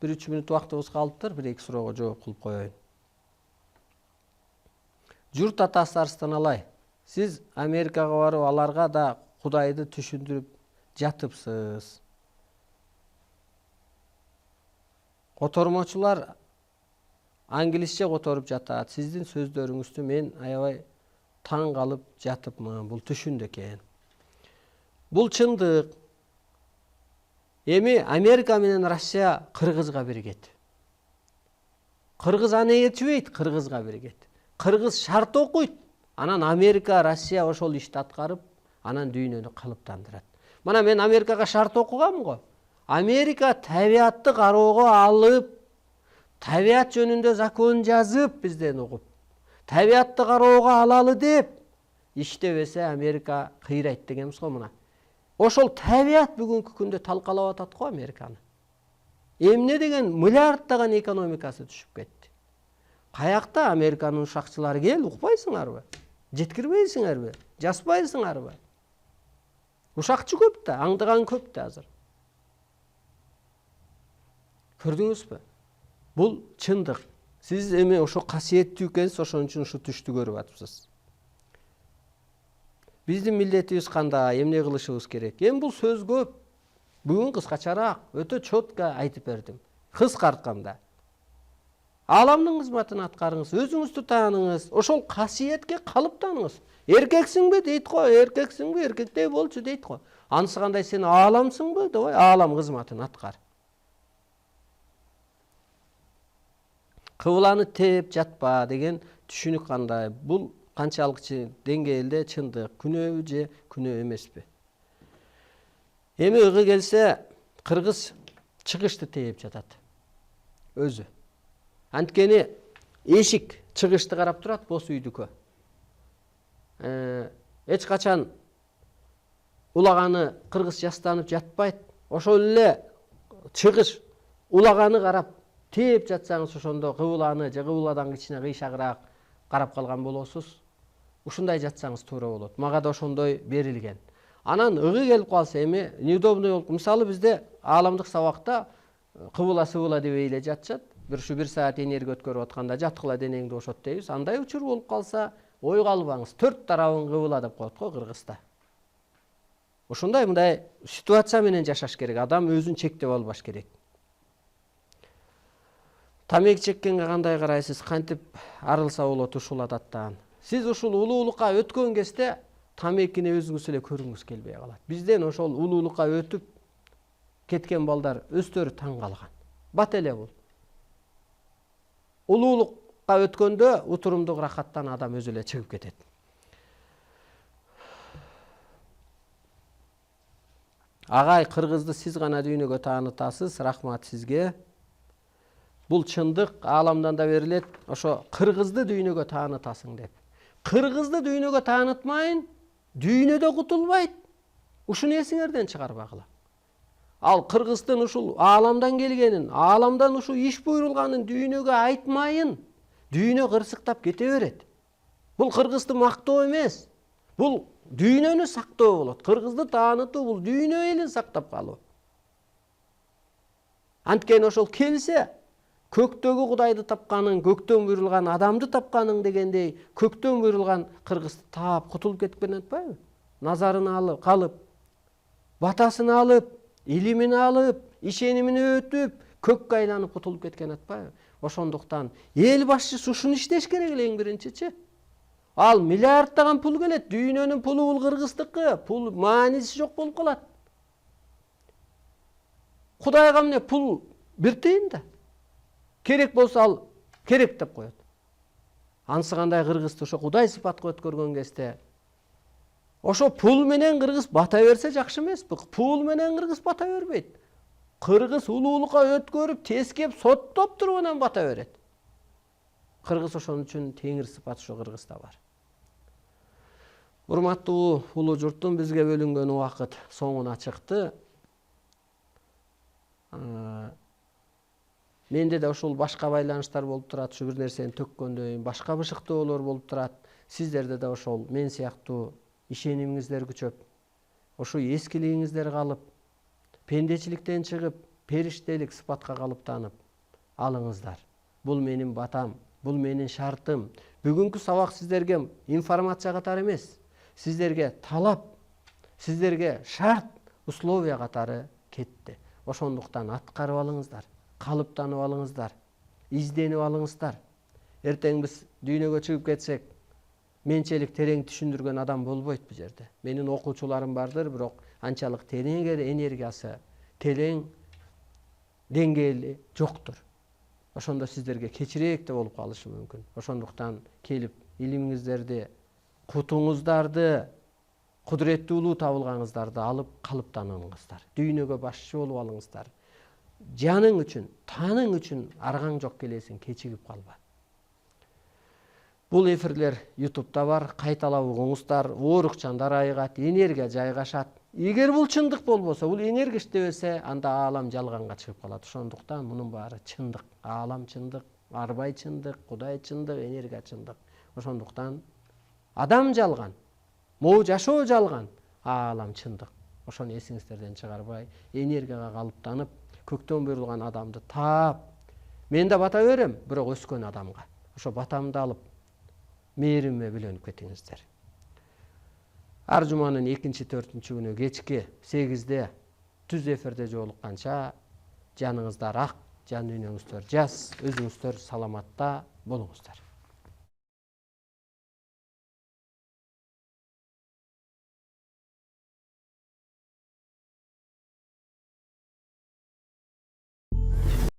1-3 мүнөт убактыбыз калыптыр. 1-2 суроого жооп кылып коеюн. Журт атасы Арстан Алай, сиз Америкага барып аларга да Кудайды түшүндүрүп жатыпсыз. Котормочулар англисче которуп жатат. Сиздин сөздөрүңүздү мен аябай таң калып жатыпмын. Бул түшүндү экен. Бул чындык. Эми Америка менен Россия Кыргызга биригет. Кыргыз аны ээрчибейт, Кыргызга биригет. Кыргыз шарт окуйт, анан Америка, Россия ошол ишти аткарып, анан дүйнөнү калыптандырат. Мына мен Америкага шарт окугам го. Америка табиатты кароого алып, табиат жөнүндө закон жазып бизден угуп, табиатты кароого алалы деп иштебесе Америка кыйрайт дегенбиз го мына. Ошол табиат бүгүнкү күндө талкалап атат го Американы. Эмне деген миллиарддаган экономикасы түшүп кетти. Каякта Американын ушакчылары кел, укпайсыңарбы? Жеткирбейсиңерби? Жаспайсыңарбы? Ушакчы көп да, аңдыган көп да азыр. Көрдүңүзбү? Бул чындык. Сиз эми ошо касиеттүү экенсиз, ошон үчүн ушу түштү көрүп атыпсыз. Биздин милдетибиз кандай, эмне кылышыбыз керек? Эми бул сөз көп. Бүгүн кыскачараак, өтө чотко айтып бердим. Кыскартканда. Ааламдын кызматын аткарыңыз, өзүңүздү тааныңыз, ошол касиетке калыптаныңыз. Эркексиңби дейт го, эркексиңби, эркектей болчу дейт го. Анысы кандай сен ааламсыңбы деп аалам кызматын аткар. Кыбыланы теп жатпа деген түшүнүк кандай? Бул канчалык деңгээлде чындык, күнөөбү же күнөө эмеспи? Эми ыгы келсе, кыргыз чыгышты тээп жатат. Өзү. Анткени эшик чыгышты карап турат, бос үйдүкө. Эч качан улаганы кыргыз жастанып жатпайт. Ошол эле чыгыш улаганы карап тээп жатсаңыз, ошондо кыбыланы же кыбыладан кичине кыйшагыраак карап калган болосуз. Ушундай жатсаңыз туура болот. Мага да ошондой берилген. Анан ыгы келип калса эми неудобный болуп, мисалы бизде ааламдык сабакта кыбыла-сыбыла дебей эле жатышат. Бир саат энергия өткөрүп атканда жаткыла денеңди ошот дейбиз. Андай учур болуп калса, ой калбаңыз, 4 тарабын кыбыла деп коет го Кыргызда. Ошондой мындай ситуация менен жашаш керек. Адам өзүн чектеп албаш керек. Тамеки чеккенге кандай карайсыз? Кантип арылса болот ушул адаттан? Сиз ушул улуулукка өткөн кезде тамекини өзүңүз эле көрүңүз келбей калат. Бизден ошол улуулукка өтүп кеткен балдар өздөрү таң калган. Бат эле бул. Улуулукка өткөндө утурумдук рахаттан адам өзү эле чыгып кетет. Агай, Кыргызды сиз гана дүйнөгө таанытасыз. Рахмат сизге. Бул чындык, ааламдан да берилет. Ошо Кыргызды дүйнөгө таанытасың деп. Кыргызды дүйнөгө таанытмайын, дүйнөдө кутулбайт. Ушуну эсиңерден чыгарбагыла. Ал Кыргыздын ушул ааламдан келгенин, ааламдан ушу иш буйрулганын дүйнөгө айтмайын, дүйнө кырсыктап кете берет. Бул Кыргызды мактоо эмес. Бул дүйнөнү сактоо болот. Кыргызды таанытуу бул дүйнө элин сактап калуу. Анткени ошол келсе, көктөгү Кудайды тапканың, көктөн буйрулган адамды тапканың дегендей, көктөн буйрулган Кыргызды таап кутулуп кеткен атпайбы? Назарын алып, калып, батасын алып, илимин алып, ишенимин өтүп, көккө айланып кутулуп кеткен атпайбы? Ошондуктан эл башчысы ушуну иштеш керек эле эң биринчичи. Ал миллиарддаган пул келет, дүйнөнүн пулу бул Кыргыздыкы, пул мааниси жок болуп калат. Кудайга эмне пул бир тыйын да. Керек болсо ал керек деп коет. Анысы кандай Кыргызды ошо Кудай сыпатка өткөргөн кезде ошо пул менен Кыргыз бата берсе жакшы эмеспи? Пул менен Кыргыз бата бербейт. Кыргыз улуулукка өткөрүп, тескеп, соттоп туруп анан бата берет. Кыргыз ошон үчүн теңир сыпат ошо Кыргызда бар. Урматтуу улуу журтум, бизге бөлүнгөн убакыт соңуна чыкты. Менде да ушул башка байланыштар болуп турат, ушу бир нерсени төккөндөйүн, башка бышыктоолор болуп турат. Сиздерде да ошол мен сыяктуу ишенимиңиздер күчөп, ошо эскилигиңиздер калып, пендечиликтен чыгып, периштелик сыпатка калыптанып алыңыздар. Бул менин батам, бул менин шартым. Бүгүнкү сабак сиздерге информация катары эмес, сиздерге талап, сиздерге шарт, условия катары кетти. Ошондуктан аткарып алыңыздар, калыптанып алыңыздар, изденип алыңыздар. Эртең биз дүйнөгө чыгып кетсек, менчелик терең түшүндүргөн адам болбойт бул жерде. Менин окуучуларым бардыр, бирок анчалык терең энергиясы, терең деңгээли жоктур. Ошондо сиздерге кечирээк да болуп калышы мүмкүн. Ошондуктан келип илимиңиздерди, кутуңуздарды, кудуреттүүлүү табылганыңыздарды алып калыптаныңыздар. Дүйнөгө башчы болуп алыңыздар. Жаның үчүн, таның үчүн аргаң жок келесиң, кечигип калба. Бул эфирлер YouTube'да бар, кайталап угуңуздар, оорукчандар айыгат, энергия жайгашат. Эгер бул чындык болбосо, бул энергия иштебесе, анда аалам жалганга чыгып калат. Ошондуктан мунун баары чындык. Аалам чындык, арбай чындык, Кудай чындык, энергия чындык. Ошондуктан адам жалган, могу жашоо жалган, аалам чындык. Ошону эсиңиздерден чыгарбай, энергияга калыптанып, көктөн буйрулган адамды таап, мен да бата берем, бирок өскөн адамга. Ошо батамды алып, мээримме биленип кетиңиздер. Ар жуманын 2-4 күнү кечки 8-де түз эфирде жолукканча жаныңыздар ак, жан дүйнөңүздөр жаз, өзүңүздөр саламатта болуңуздар.